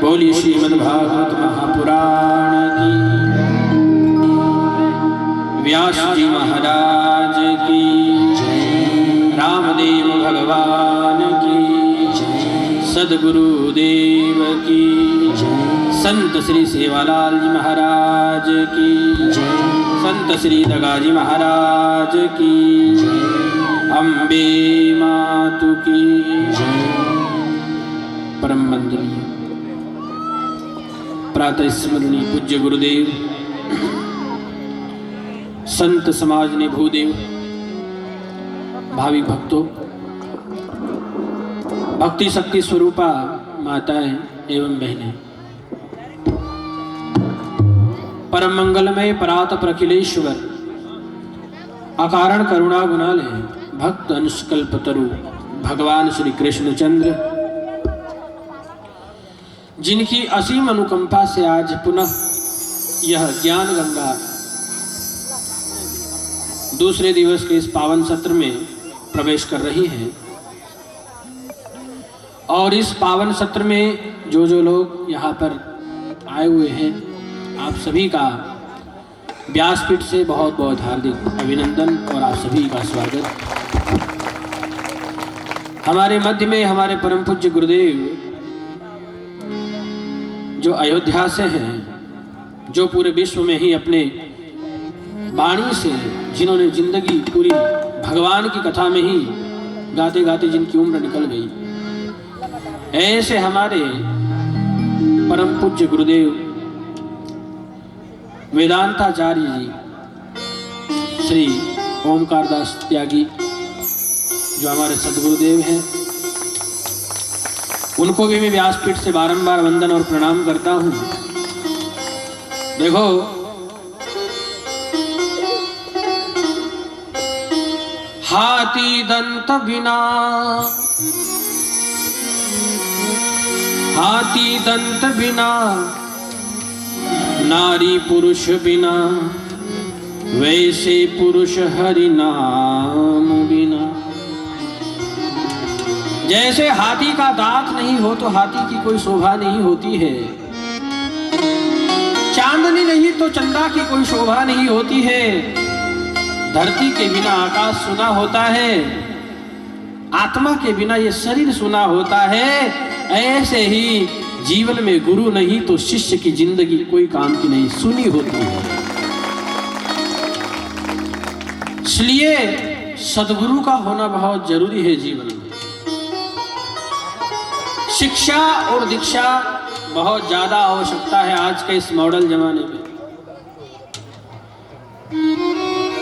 बोलिए श्रीमद्भागवत महापुराण की, व्यास जी महाराज की, रामदेव भगवान की, सद्गुरुदेव की, संत श्री सेवालाल जी महाराज की, संत श्री दगाजी महाराज की, अम्बे मातु की। परम वंदनीय प्रातः स्मरणीय पूज्य गुरुदेव, संत समाज ने भूदेव, भावी भक्तों, भक्ति शक्ति स्वरूपा माताएं एवं बहनें, परम मंगलमय परात प्रखिलेश्वर, अकारण करुणा गुणालय, भक्त अनुष्कल्प तरु भगवान श्री कृष्णचंद्र, जिनकी असीम अनुकंपा से आज पुनः यह ज्ञान गंगा दूसरे दिवस के इस पावन सत्र में प्रवेश कर रही है। और इस पावन सत्र में जो लोग यहाँ पर आए हुए हैं, आप सभी का व्यासपीठ से बहुत बहुत हार्दिक अभिनंदन और आप सभी का स्वागत। हमारे मध्य में हमारे परम पूज्य गुरुदेव जो अयोध्या से हैं, जो पूरे विश्व में ही अपने वाणी से, जिन्होंने जिंदगी पूरी भगवान की कथा में ही गाते गाते जिनकी उम्र निकल गई, ऐसे हमारे परम पूज्य गुरुदेव वेदांताचार्य जी श्री ओमकार दास त्यागी, जो हमारे सदगुरुदेव हैं, उनको भी मैं व्यासपीठ से बारंबार वंदन और प्रणाम करता हूं। देखो, हाथी दंत बिना, हाथी दंत बिना, नारी पुरुष बिना, वैसे पुरुष हरि नाम बिना। जैसे हाथी का दांत नहीं हो तो हाथी की कोई शोभा नहीं होती है, चांदनी नहीं तो चंदा की कोई शोभा नहीं होती है, धरती के बिना आकाश सुना होता है, आत्मा के बिना ये शरीर सुना होता है। ऐसे ही जीवन में गुरु नहीं तो शिष्य की जिंदगी कोई काम की नहीं सुनी होती है। इसलिए सदगुरु का होना बहुत जरूरी है जीवन में। शिक्षा और दीक्षा बहुत ज्यादा आवश्यकता है आज के इस मॉडल जमाने में।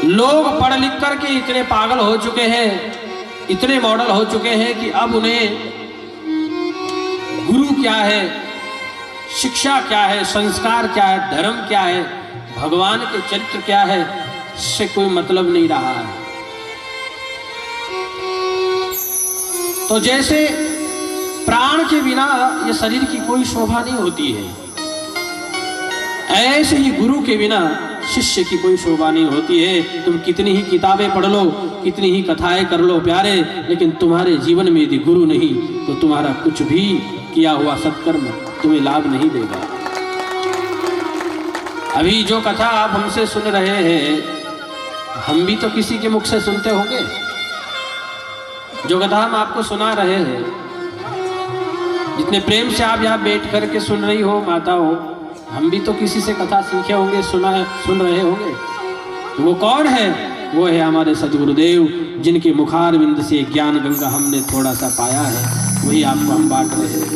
लोग पढ़ लिख करके इतने पागल हो चुके हैं, इतने मॉडल हो चुके हैं कि अब उन्हें गुरु क्या है, शिक्षा क्या है, संस्कार क्या है, धर्म क्या है, भगवान के चरित्र क्या है, इससे कोई मतलब नहीं रहा है। तो जैसे प्राण के बिना ये शरीर की कोई शोभा नहीं होती है, ऐसे ही गुरु के बिना शिष्य की कोई शोभा नहीं होती है। तुम कितनी ही किताबें पढ़ लो, कितनी ही कथाएं कर लो प्यारे, लेकिन तुम्हारे जीवन में यदि गुरु नहीं तो तुम्हारा कुछ भी किया हुआ सत्कर्म तुम्हें लाभ नहीं देगा। अभी जो कथा आप हमसे सुन रहे हैं, हम भी तो किसी के मुख से सुनते होंगे। जो कथा हम आपको सुना रहे हैं, जितने प्रेम से आप यहाँ बैठ करके सुन रही हो माता हो, हम भी तो किसी से कथा सीखे होंगे, सुन रहे होंगे। वो कौन है? वो है हमारे सदगुरुदेव, जिनके मुखारविंद से ज्ञान गंगा हमने थोड़ा सा पाया है, वही आपको हम बांट रहे हैं।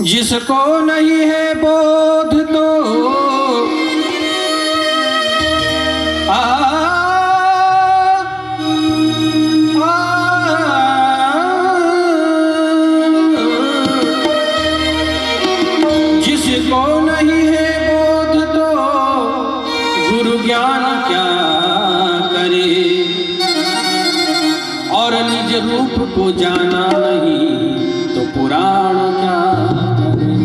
जिसको नहीं है बोध तो जिसको नहीं है बोध तो गुरु ज्ञान क्या करे, और निज रूप को जाना नहीं तो पुराण क्या करे।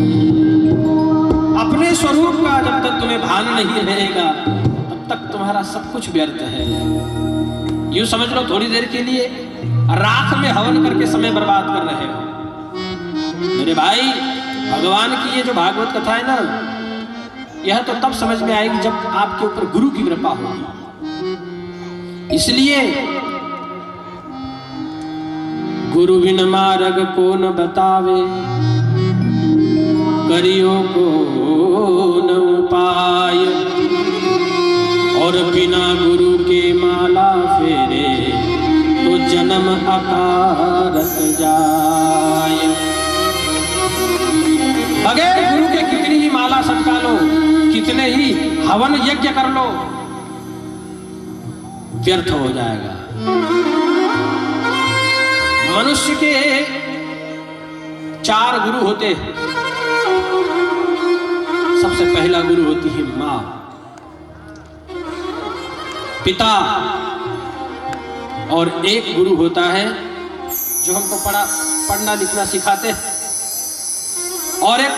अपने स्वरूप का जब तक तुम्हें भान नहीं रहेगा, तब तक तुम्हारा सब कुछ व्यर्थ है। यूं समझ लो, थोड़ी देर के लिए राख में हवन करके समय बर्बाद कर रहे हो। मेरे भाई, भगवान की ये जो भागवत कथा है ना, यह तो तब समझ में आएगी जब आपके ऊपर गुरु की कृपा होगी। इसलिए गुरु बिन मार्ग को न बतावे, करियो को न उपाय, और बिना गुरु के माला फेरे तो जन्म अकारत जाय। बगैर गुरु के कितनी ही माला सटका लो, कितने ही हवन यज्ञ कर लो, व्यर्थ हो जाएगा। मनुष्य के 4 गुरु होते हैं। सबसे पहला गुरु होती है मां, पिता, और एक गुरु होता है जो हमको पढ़ना लिखना सिखाते हैं, और एक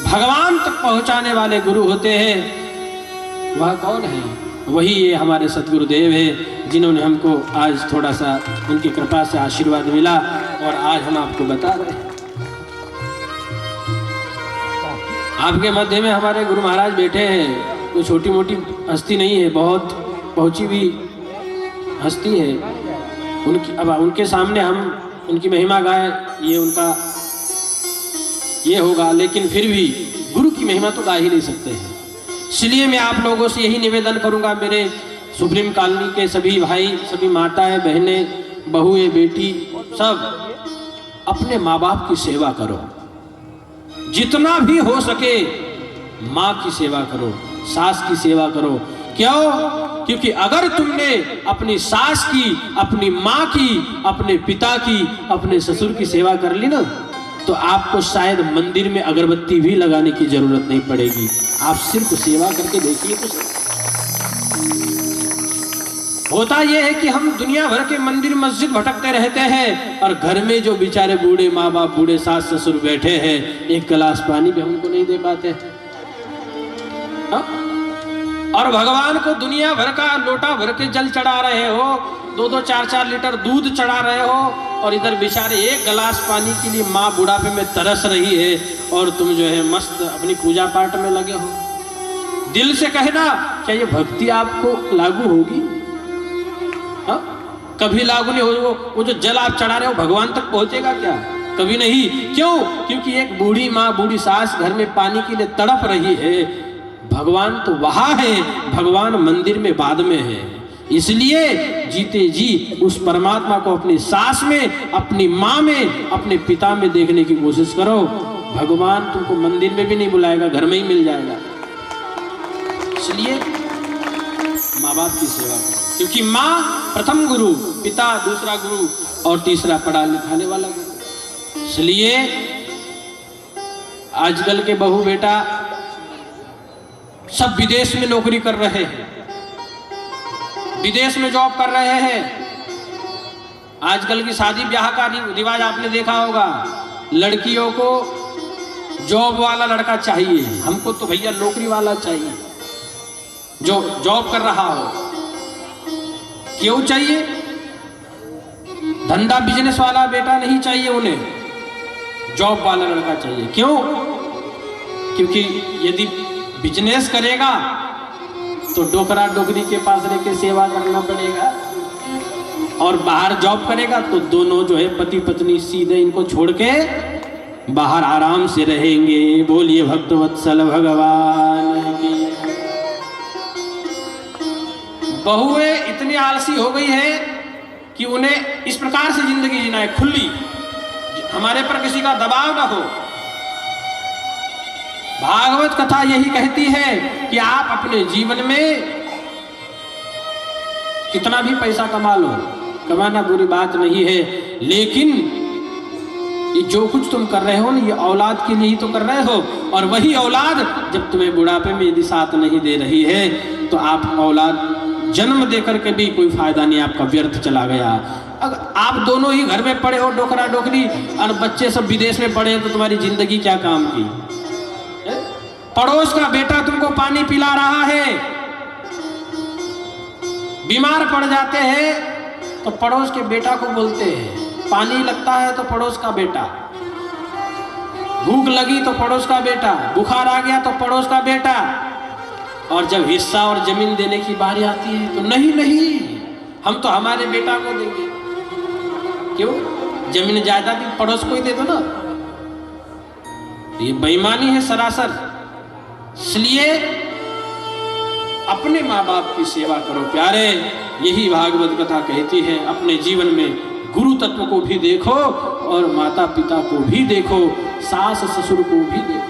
भगवान तक पहुंचाने वाले गुरु होते हैं। वह कौन है? वही ये हमारे सतगुरुदेव है, जिन्होंने हमको आज थोड़ा सा उनकी कृपा से आशीर्वाद मिला और आज हम आपको बता रहे हैं। आपके मध्य में हमारे गुरु महाराज बैठे हैं। कोई छोटी मोटी हस्ती नहीं है, बहुत पहुंची हुई हस्ती है उनकी। अब उनके सामने हम उनकी महिमा गाए, ये उनका ये होगा, लेकिन फिर भी गुरु की महिमा तो गा ही नहीं सकते हैं। इसलिए मैं आप लोगों से यही निवेदन करूंगा, मेरे सुप्रीम कॉलोनी के सभी भाई, सभी माताएं, बहनें, बहुएं, बेटी, सब अपने माँ बाप की सेवा करो। जितना भी हो सके माँ की सेवा करो, सास की सेवा करो। क्यों? क्योंकि अगर तुमने अपनी सास की, अपनी माँ की, अपने पिता की, अपने ससुर की सेवा कर ली ना, तो आपको शायद मंदिर में अगरबत्ती भी लगाने की जरूरत नहीं पड़ेगी। आप सिर्फ सेवा करके देखिए तो। होता यह है कि हम दुनिया भर के मंदिर मस्जिद भटकते रहते हैं, और घर में जो बेचारे बूढ़े माँ बाप, बूढ़े सास ससुर बैठे हैं, एक गिलास पानी भी हमको नहीं दे पाते। हा? और भगवान को दुनिया भर का लोटा भर के जल चढ़ा रहे हो, 2-2, 4-4 लीटर दूध चढ़ा रहे हो, और इधर बेचारे एक गिलास पानी के लिए माँ बुढ़ापे में तरस रही है, और तुम जो है मस्त अपनी पूजा पाठ में लगे हो। दिल से कहना, क्या ये भक्ति आपको लागू होगी? हा? कभी लागू नहीं हो। वो जो जल आप चढ़ा रहे हो भगवान तक पहुंचेगा क्या? कभी नहीं। क्यों? क्योंकि एक बूढ़ी माँ, बूढ़ी सास घर में पानी के लिए तड़प रही है। भगवान तो वहां है, भगवान मंदिर में बाद में है। इसलिए जीते जी उस परमात्मा को अपनी सास में, अपनी माँ में, अपने पिता में देखने की कोशिश करो। भगवान तुमको मंदिर में भी नहीं बुलाएगा, घर में ही मिल जाएगा। इसलिए माँ बाप की सेवा करो, क्योंकि माँ प्रथम गुरु, पिता दूसरा गुरु, और तीसरा पढ़ा लिखाने वाला गुरु। इसलिए आजकल के बहू बेटा सब विदेश में नौकरी कर रहे हैं, विदेश में जॉब कर रहे हैं। आजकल की शादी ब्याह का रिवाज आपने देखा होगा, लड़कियों को जॉब वाला लड़का चाहिए, हमको तो भैया नौकरी वाला चाहिए जो जॉब कर रहा हो। क्यों चाहिए? धंधा बिजनेस वाला बेटा नहीं चाहिए उन्हें, जॉब वाला लड़का चाहिए। क्यों? क्योंकि यदि बिजनेस करेगा तो डोकरा डोकरी के पास रह के सेवा करना पड़ेगा, और बाहर जॉब करेगा तो दोनों जो है पति पत्नी सीधे इनको छोड़ के बाहर आराम से रहेंगे। बोलिए भक्तवत्सल भगवान की। बहुएं इतनी आलसी हो गई है कि उन्हें इस प्रकार से जिंदगी जीना है, खुली, हमारे पर किसी का दबाव ना हो। भागवत कथा यही कहती है कि आप अपने जीवन में कितना भी पैसा कमा लो, कमाना बुरी बात नहीं है, लेकिन ये जो कुछ तुम कर रहे हो ना, ये औलाद के लिए ही तो कर रहे हो। और वही औलाद जब तुम्हें बुढ़ापे में यदि साथ नहीं दे रही है, तो आप औलाद जन्म देकर के भी कोई फायदा नहीं, आपका व्यर्थ चला गया। अगर आप दोनों ही घर में पड़े हो डोकरा डोकरी, और बच्चे सब विदेश में पड़े, तो तुम्हारी जिंदगी क्या काम की? पड़ोस का बेटा तुमको पानी पिला रहा है, बीमार पड़ जाते हैं तो पड़ोस के बेटा को बोलते हैं, पानी लगता है तो पड़ोस का बेटा, भूख लगी तो पड़ोस का बेटा, बुखार आ गया तो पड़ोस का बेटा, और जब हिस्सा और जमीन देने की बारी आती है तो नहीं नहीं, हम तो हमारे बेटा को देंगे। क्यों? जमीन जायदाद पड़ोस को ही दे दो ना। ये बेईमानी है सरासर। इसलिए अपने माँ बाप की सेवा करो प्यारे। यही भागवत कथा कहती है। अपने जीवन में गुरु तत्व को भी देखो और माता पिता को भी देखो, सास ससुर को भी देखो।